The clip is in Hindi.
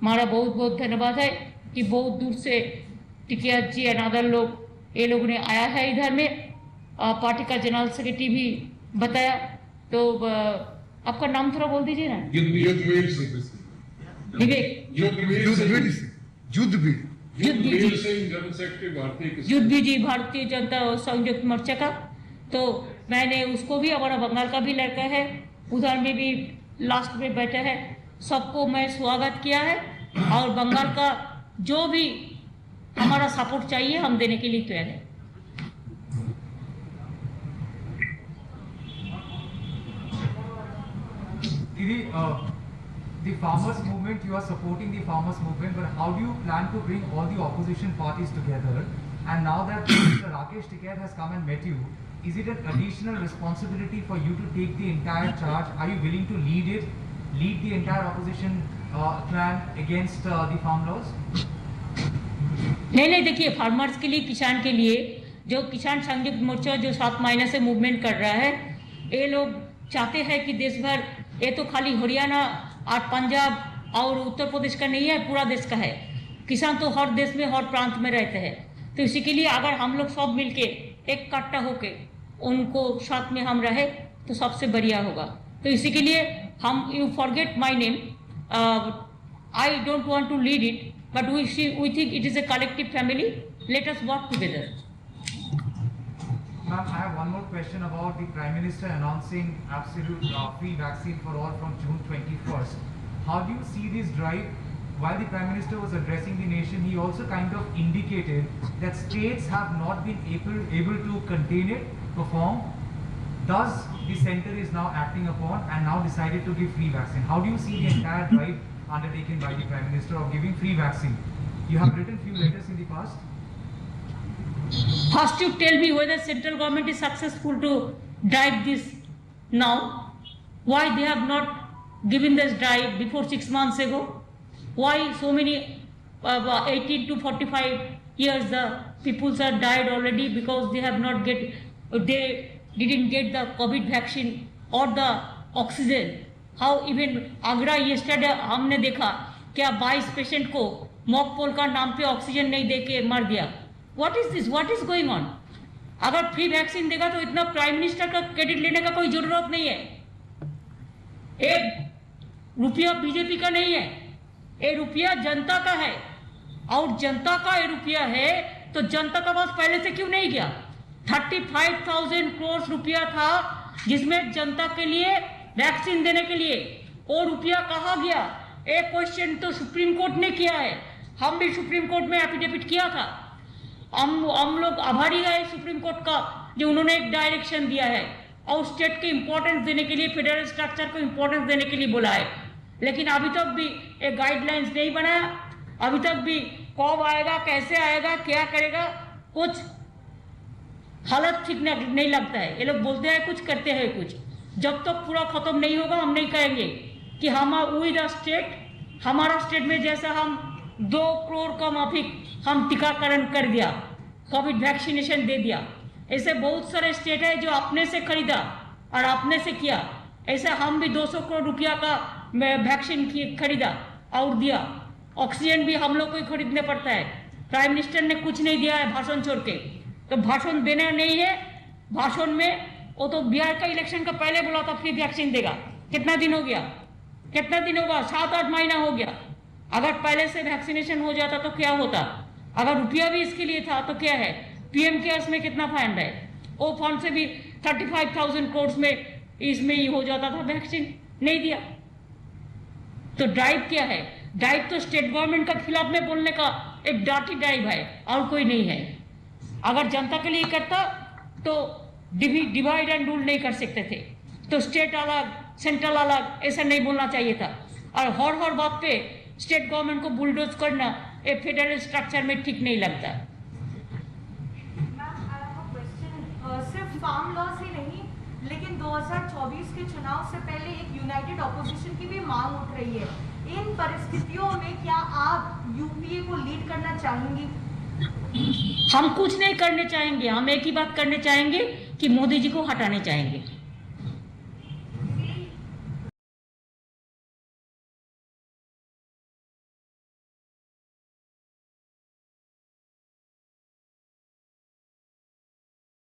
हमारा बहुत बहुत धन्यवाद है कि बहुत दूर से टिकिया जी अनादर लोग ये लोगों ने आया है इधर में। पार्टी का जनरल सेक्रेटरी भी बताया। तो आपका नाम थोड़ा बोल दीजिए ना। युद्धवीर जी भारतीय जनता संयुक्त मोर्चा का। तो मैंने उसको भी, हमारा बंगाल का भी लड़का है उधर में भी लास्ट में बैठा है, सबको मैं स्वागत किया है। और बंगाल का जो भी हमारा सपोर्ट चाहिए हम देने के लिए तैयार है। Didi, the farmers movement, you are supporting the farmers movement, but how do you plan to bring all the opposition parties together? And now that Mr. Rakesh Tikait has come and met you, is it an additional responsibility for you to take the entire charge? Are you willing to lead the entire opposition clan against the farm laws? नहीं, देखिए, फार्मर्स के लिए, किसान के लिए, जो किसान संयुक्त मोर्चा जो 7 महीने से मूवमेंट कर रहा है, ये लोग चाहते हैं कि देश भर, ये तो खाली हरियाणा और पंजाब और उत्तर प्रदेश का नहीं है, पूरा देश का है। किसान तो हर देश में, हर प्रांत में रहते हैं। तो इसी के लिए अगर हम लोग सब मिलके एक कट्टा होके उनको साथ में हम रहे तो सबसे बढ़िया होगा। तो इसी के लिए हम, you forget my name, I don't want to lead it, but we think it is a collective family. Let us work together. Ma'am, I have one more question about the Prime Minister announcing absolute free vaccine for all from June 21st. How do you see this drive? While the Prime Minister was addressing the nation, he also kind of indicated that states have not been able to contain it, perform. Thus, the center is now acting upon and now decided to give free vaccine. How do you see the entire drive undertaken by the Prime Minister of giving free vaccine? You have written few letters in the past. First, you tell me whether central government is successful to drive this now. Why they have not given this drive before 6 months ago? Why so many 18 to 45 years the peoples are died already because they have not they didn't get the COVID vaccine or the oxygen. How even Agra yesterday हमने देखा क्या 22 पेशेंट को मॉकपोल का नाम पे ऑक्सीजन नहीं देके मर दिया। What is this? What is going on? अगर फ्री वैक्सीन देगा तो इतना प्राइम मिनिस्टर का क्रेडिट लेने का कोई जरूरत नहीं है। एक रुपया बीजेपी का नहीं है, ये रुपया जनता का है। और जनता का ये रुपया है तो जनता का पास पहले से क्यों नहीं गया? 35,000 करोड़ रुपया था जिसमें जनता के लिए वैक्सीन देने के लिए, वो रुपया कहाँ गया? एक क्वेश्चन तो सुप्रीम कोर्ट ने किया है, हम भी सुप्रीम कोर्ट में एफिडेविट किया था। हम लोग आभारी है सुप्रीम कोर्ट का जो उन्होंने एक डायरेक्शन दिया है और स्टेट के इंपॉर्टेंस देने के लिए, फेडरल स्ट्रक्चर को इंपॉर्टेंस देने के लिए बोला है। लेकिन अभी तक भी एक गाइडलाइंस नहीं बनाया, अभी तक भी कब आएगा, कैसे आएगा, क्या करेगा, कुछ हालत ठीक नहीं लगता है। ये लोग बोलते हैं कुछ, करते हैं कुछ। जब तक पूरा खत्म नहीं होगा हम नहीं कहेंगे कि हम वी द स्टेट, हमारा स्टेट में जैसा हम 2 करोड़ का माफिक हम टीकाकरण कर दिया, कोविड वैक्सीनेशन दे दिया। ऐसे बहुत सारे स्टेट है जो अपने से खरीदा और अपने से किया। ऐसा हम भी 200 करोड़ रुपया का वैक्सीन खरीदा और दिया। ऑक्सीजन भी हम लोग को ही खरीदने पड़ता है। प्राइम मिनिस्टर ने कुछ नहीं दिया है भाषण छोड़ के, तो भाषण देना नहीं है। भाषण में वो तो बिहार का इलेक्शन का पहले बोला था फ्री वैक्सीन देगा। कितना दिन हो गया? कितना दिन होगा? 7-8 महीना हो गया। अगर पहले से वैक्सीनेशन हो जाता तो क्या होता? अगर रुपया भी इसके लिए था तो क्या है? पीएम केयर्स में कितना फंड है? वो फंड से भी 35,000 करोड़ में इसमें ही हो जाता था वैक्सीन, नहीं दिया। तो ड्राइव क्या है? ड्राइव तो स्टेट गवर्नमेंट का खिलाफ में बोलने का एक डार्टी ड्राइव है और कोई नहीं है। अगर जनता के लिए करता तो डिवाइड एंड रूल नहीं कर सकते थे। तो स्टेट अलग, सेंट्रल अलग, ऐसा नहीं बोलना चाहिए था। और हर बात पे स्टेट गवर्नमेंट को बुलडोज करना एक फेडरल स्ट्रक्चर में ठीक नहीं लगता। सिर्फ फार्म लॉस ही नहीं, लेकिन 2024 के चुनाव से पहले एक यूनाइटेड ऑपोजिशन की भी मांग उठ रही है। इन परिस्थितियों में क्या आप यूपीए को लीड करना चाहेंगी? हम कुछ नहीं करने चाहेंगे, हम एक ही बात करने चाहेंगे कि मोदी जी को हटाने चाहेंगे।